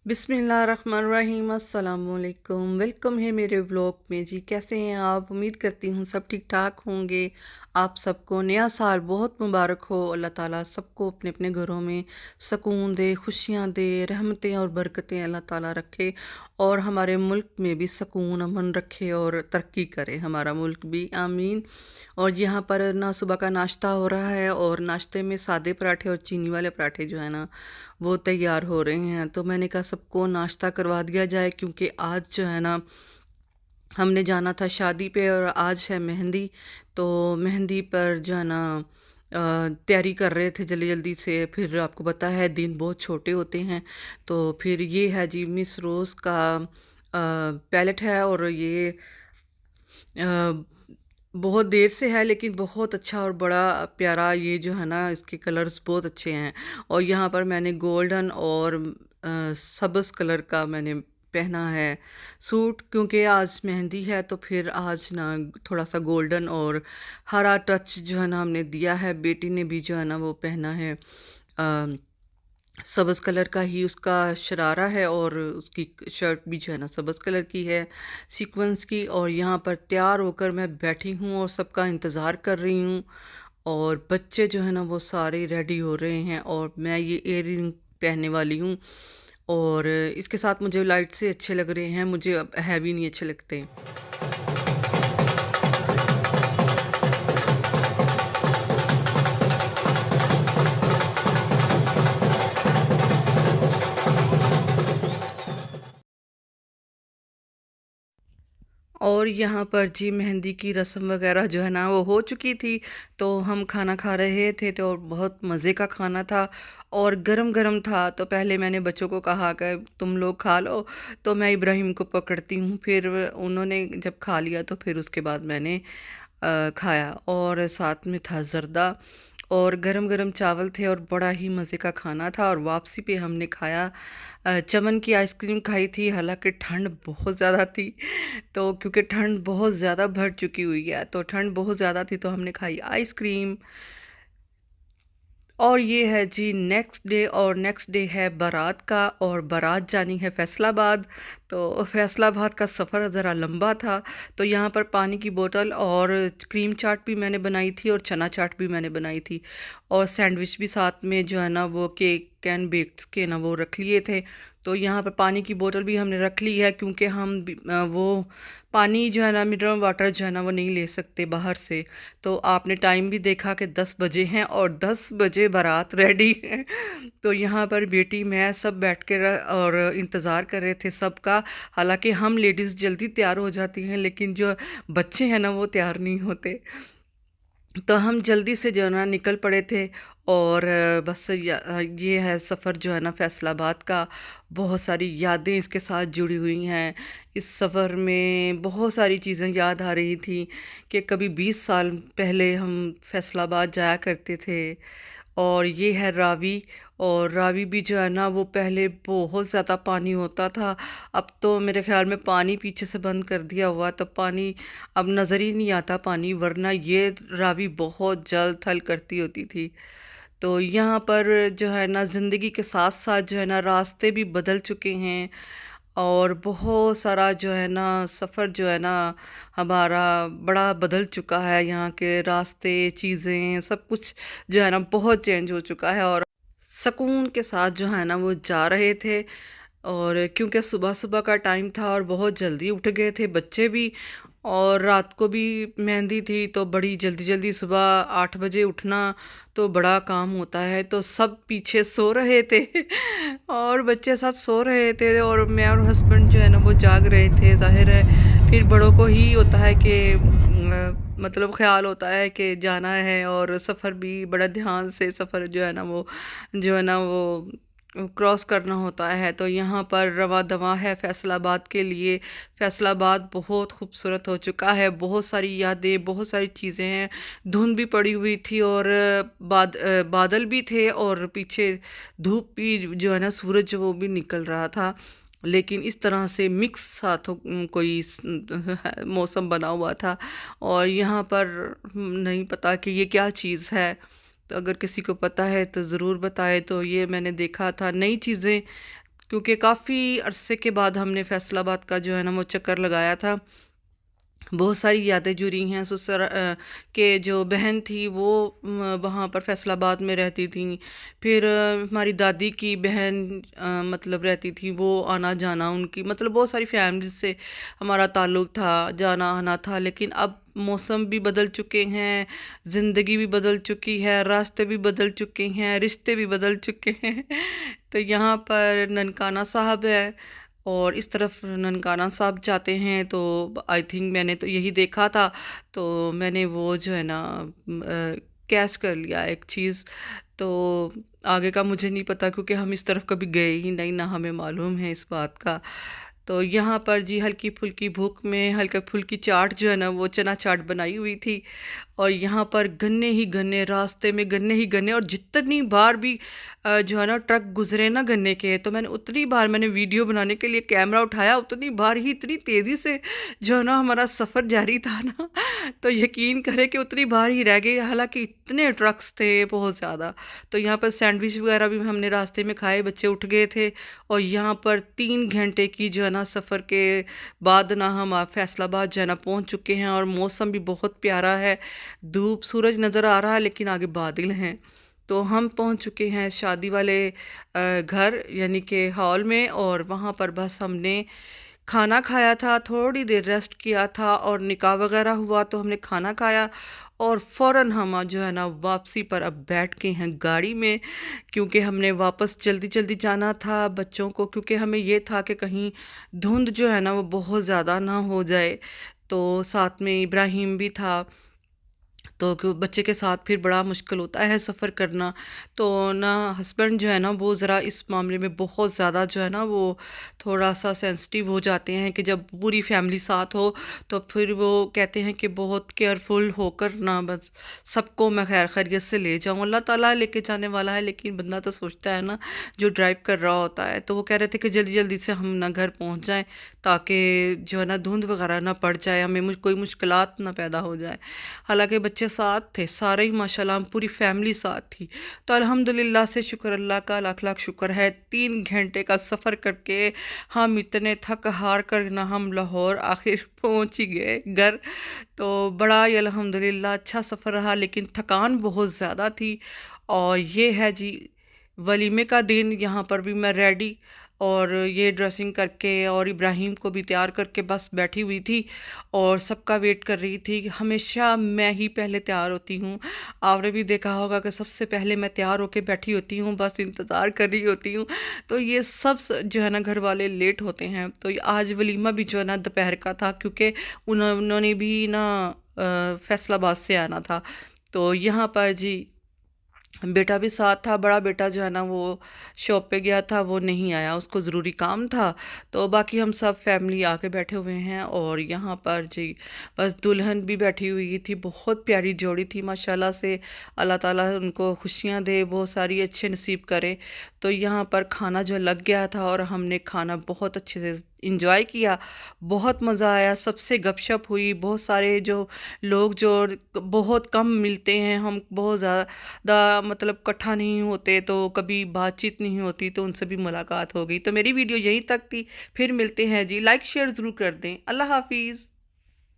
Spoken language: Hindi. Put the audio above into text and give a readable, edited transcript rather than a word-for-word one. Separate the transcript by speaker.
Speaker 1: बिस्मिल्लाहिर्रहमानिर्रहीम अस्सलामुअलैकुम। वेलकम है मेरे व्लॉग में जी। कैसे हैं आप? उम्मीद करती हूँ सब ठीक ठाक होंगे। आप सबको नया साल बहुत मुबारक हो। अल्लाह ताला सबको अपने अपने घरों में सुकून दे, खुशियाँ दे, रहमतें और बरकतें अल्लाह ताला रखे और हमारे मुल्क में भी सुकून अमन रखे और तरक्की करे हमारा मुल्क भी, आमीन। और यहाँ पर ना सुबह का नाश्ता हो रहा है और नाश्ते में सादे पराठे और चीनी वाले पराठे जो है ना वो तैयार हो रहे हैं। तो मैंने कहा सबको नाश्ता करवा दिया जाए क्योंकि आज जो है ना हमने जाना था शादी पे और आज है मेहंदी। तो मेहंदी पर जो है ना तैयारी कर रहे थे जल्दी जल्दी से। फिर आपको पता है दिन बहुत छोटे होते हैं। तो फिर ये है जी मिस रोज़ का पैलेट है और ये अ, बहुत देर से है लेकिन बहुत अच्छा और बड़ा प्यारा ये जो है ना इसके कलर्स बहुत अच्छे हैं। और यहाँ पर मैंने गोल्डन और सब्ज़ कलर का मैंने पहना है सूट क्योंकि आज मेहंदी है। तो फिर आज ना थोड़ा सा गोल्डन और हरा टच जो है ना हमने दिया है। बेटी ने भी जो है ना वो पहना है सब्ज़ कलर का ही उसका शरारा है और उसकी शर्ट भी जो है ना सब्ज़ कलर की है सीक्वेंस की। और यहाँ पर तैयार होकर मैं बैठी हूँ और सबका इंतज़ार कर रही हूँ। और बच्चे जो है ना वो सारे रेडी हो रहे हैं और मैं ये इयर रिंग पहनने वाली हूँ। और इसके साथ मुझे लाइट से अच्छे लग रहे हैं, मुझे अब हैवी नहीं अच्छे लगते। और यहाँ पर जी मेहंदी की रस्म वगैरह जो है ना वो हो चुकी थी। तो हम खाना खा रहे थे तो बहुत मज़े का खाना था और गरम-गरम था। तो पहले मैंने बच्चों को कहा कि तुम लोग खा लो, तो मैं इब्राहिम को पकड़ती हूँ। फिर उन्होंने जब खा लिया तो फिर उसके बाद मैंने खाया और साथ में था ज़र्दा और गरम-गरम चावल थे और बड़ा ही मज़े का खाना था। और वापसी पे हमने खाया चमन की आइसक्रीम खाई थी। हालाँकि ठंड बहुत ज़्यादा थी, तो क्योंकि ठंड बहुत ज़्यादा बढ़ चुकी हुई है तो ठंड बहुत ज़्यादा थी तो हमने खाई आइसक्रीम। और ये है जी नेक्स्ट डे और नेक्स्ट डे है बारात का और बारात जानी है फैसलाबाद। तो फैसलाबाद का सफ़र ज़रा लंबा था। तो यहाँ पर पानी की बोतल और क्रीम चाट भी मैंने बनाई थी और चना चाट भी मैंने बनाई थी और सैंडविच भी साथ में जो है ना वो केक कैन बेक्स के ना वो रख लिए थे। तो यहाँ पर पानी की बोतल भी हमने रख ली है क्योंकि हम वो पानी जो है ना मिनरल वाटर जो है ना वो नहीं ले सकते बाहर से। तो आपने टाइम भी देखा कि 10 बजे हैं और 10 बजे बारात रेडी है। तो यहाँ पर बेटी मैं सब बैठ के और इंतज़ार कर रहे थे सबका। हालांकि हम लेडीज़ जल्दी तैयार हो जाती हैं लेकिन जो बच्चे हैं ना वो तैयार नहीं होते। तो हम जल्दी से जो है ना निकल पड़े थे। और बस ये है सफ़र जो है ना फैसलाबाद का। बहुत सारी यादें इसके साथ जुड़ी हुई हैं। इस सफ़र में बहुत सारी चीज़ें याद आ रही थी कि कभी 20 साल पहले हम फैसलाबाद जाया करते थे। और ये है रावी। और रावी भी जो है ना वो पहले बहुत ज़्यादा पानी होता था। अब तो मेरे ख्याल में पानी पीछे से बंद कर दिया हुआ तो पानी अब नज़र ही नहीं आता पानी, वरना ये रावी बहुत जल थल करती होती थी। तो यहाँ पर जो है ना ज़िंदगी के साथ साथ जो है ना रास्ते भी बदल चुके हैं और बहुत सारा जो है ना सफ़र जो है ना हमारा बड़ा बदल चुका है। यहाँ के रास्ते चीज़ें सब कुछ जो है ना बहुत चेंज हो चुका है और सुकून के साथ जो है ना वो जा रहे थे। और क्योंकि सुबह-सुबह का टाइम था और बहुत जल्दी उठ गए थे बच्चे भी। और रात को भी मेहंदी थी तो बड़ी जल्दी-जल्दी सुबह 8 बजे उठना तो बड़ा काम होता है। तो सब पीछे सो रहे थे और बच्चे सब सो रहे थे और मैं और हस्बैंड जो है ना वो जाग रहे थे। ज़ाहिर है फिर बड़ों को ही होता है कि मतलब ख़्याल होता है कि जाना है और सफ़र भी बड़ा ध्यान से सफ़र जो है ना वो क्रॉस करना होता है। तो यहाँ पर रवा दवा है फैसलाबाद के लिए। फैसलाबाद बहुत खूबसूरत हो चुका है, बहुत सारी यादें, बहुत सारी चीज़ें हैं। धुंध भी पड़ी हुई थी और बादल भी थे और पीछे धूप भी जो है ना सूरज वो भी निकल रहा था। लेकिन इस तरह से मिक्स सा तो कोई मौसम बना हुआ था। और यहाँ पर नहीं पता कि ये क्या चीज़ है। तो अगर किसी को पता है तो ज़रूर बताए। तो ये मैंने देखा था नई चीज़ें क्योंकि काफ़ी अरसे के बाद हमने फैसलाबाद का जो है ना वो चक्कर लगाया था। बहुत सारी यादें जुड़ी हैं ससुर के जो बहन थी वो वहाँ पर फैसलाबाद में रहती थी। फिर हमारी दादी की बहन मतलब रहती थी, वो आना जाना उनकी मतलब बहुत सारी फैमिली से हमारा ताल्लुक़ था, जाना आना था। लेकिन अब मौसम भी बदल चुके हैं, ज़िंदगी भी बदल चुकी है, रास्ते भी बदल चुके हैं, रिश्ते भी बदल चुके हैं। तो यहाँ पर ननकाना साहब है और इस तरफ ननकाना साहब जाते हैं, तो आई थिंक मैंने तो यही देखा था, तो मैंने वो जो है ना कैश कर लिया एक चीज़। तो आगे का मुझे नहीं पता क्योंकि हम इस तरफ कभी गए ही नहीं, ना हमें मालूम है इस बात का। तो यहाँ पर जी हल्की फुल्की भूख में हल्का फुल्की चाट जो है ना वो चना चाट बनाई हुई थी, और यहाँ पर गन्ने ही गन्ने, रास्ते में गन्ने ही गन्ने। और जितनी बार भी जो है ना ट्रक गुजरे ना गन्ने के, तो मैंने उतनी बार मैंने वीडियो बनाने के लिए कैमरा उठाया, उतनी बार ही इतनी तेज़ी से जो है ना हमारा सफ़र जारी था ना। तो यकीन करें कि उतनी बार ही रह गई, हालांकि इतने ट्रक्स थे बहुत ज़्यादा। तो यहाँ पर सैंडविच वगैरह भी हमने रास्ते में खाए, बच्चे उठ गए थे। और यहाँ पर 3 घंटे की जो है ना सफ़र के बाद ना हम फैसलाबाद जो है ना पहुँच चुके हैं, और मौसम भी बहुत प्यारा है, धूप सूरज नज़र आ रहा है लेकिन आगे बादल हैं। तो हम पहुंच चुके हैं शादी वाले घर यानी कि हॉल में, और वहाँ पर बस हमने खाना खाया था, थोड़ी देर रेस्ट किया था, और निकाह वगैरह हुआ तो हमने खाना खाया, और फ़ौरन हम जो है ना वापसी पर अब बैठ के हैं गाड़ी में, क्योंकि हमने वापस जल्दी जल्दी जाना था बच्चों को, क्योंकि हमें ये था कि कहीं धुंध जो है ना वो बहुत ज़्यादा ना हो जाए। तो साथ में इब्राहिम भी था, तो बच्चे के साथ फिर बड़ा मुश्किल होता है सफ़र करना। तो ना हस्बैंड जो है ना वो ज़रा इस मामले में बहुत ज़्यादा जो है ना वो थोड़ा सा सेंसिटिव हो जाते हैं, कि जब पूरी फैमिली साथ हो तो फिर वो कहते हैं कि बहुत केयरफुल होकर ना बस सबको मैं खैर खैरियत से ले जाऊँ। अल्लाह ताला लेके जाने वाला है, लेकिन बंदा तो सोचता है ना जो ड्राइव कर रहा होता है। तो वो कह रहे थे कि जल्दी जल्दी से हम ना घर पहुँच जाएँ, ताकि जो है ना धुंध वगैरह ना पड़ जाए, हमें कोई मुश्किलात ना पैदा हो जाए। हालांकि बच्चे साथ थे सारे ही माशाल्लाह, हम पूरी फैमिली साथ थी। तो अल्हम्दुलिल्लाह से शुक्र अल्लाह का लाख लाख शुक्र है, 3 घंटे का सफ़र करके हम इतने थक हार कर ना हम लाहौर आखिर पहुंच ही गए घर। तो बड़ा ही अल्हम्दुलिल्लाह अच्छा सफ़र रहा, लेकिन थकान बहुत ज़्यादा थी। और ये है जी वलीमे का दिन। यहाँ पर भी मैं रेडी और ये ड्रेसिंग करके और इब्राहिम को भी तैयार करके बस बैठी हुई थी, और सबका वेट कर रही थी। हमेशा मैं ही पहले तैयार होती हूँ, आपने भी देखा होगा कि सबसे पहले मैं तैयार होके बैठी होती हूँ, बस इंतज़ार कर रही होती हूँ। तो ये सब जो है ना घर वाले लेट होते हैं। तो आज वलीमा भी जो है ना दोपहर का था, क्योंकि उन्होंने भी ना फैसलाबाद से आना था। तो यहाँ पर जी बेटा भी साथ था, बड़ा बेटा जो है ना वो शॉप पे गया था, वो नहीं आया, उसको ज़रूरी काम था। तो बाकी हम सब फैमिली आके बैठे हुए हैं, और यहाँ पर जी बस दुल्हन भी बैठी हुई थी, बहुत प्यारी जोड़ी थी माशाल्लाह से। अल्लाह ताला उनको खुशियाँ दे, बहुत सारी अच्छे नसीब करे। तो यहाँ पर खाना जो लग गया था, और हमने खाना बहुत अच्छे से इंजॉय किया, बहुत मज़ा आया, सबसे गपशप हुई। बहुत सारे जो लोग जो बहुत कम मिलते हैं, हम बहुत ज़्यादा मतलब इकट्ठा नहीं होते, तो कभी बातचीत नहीं होती, तो उनसे भी मुलाकात हो गई। तो मेरी वीडियो यहीं तक थी, फिर मिलते हैं जी। लाइक शेयर ज़रूर कर दें। अल्लाह हाफिज़।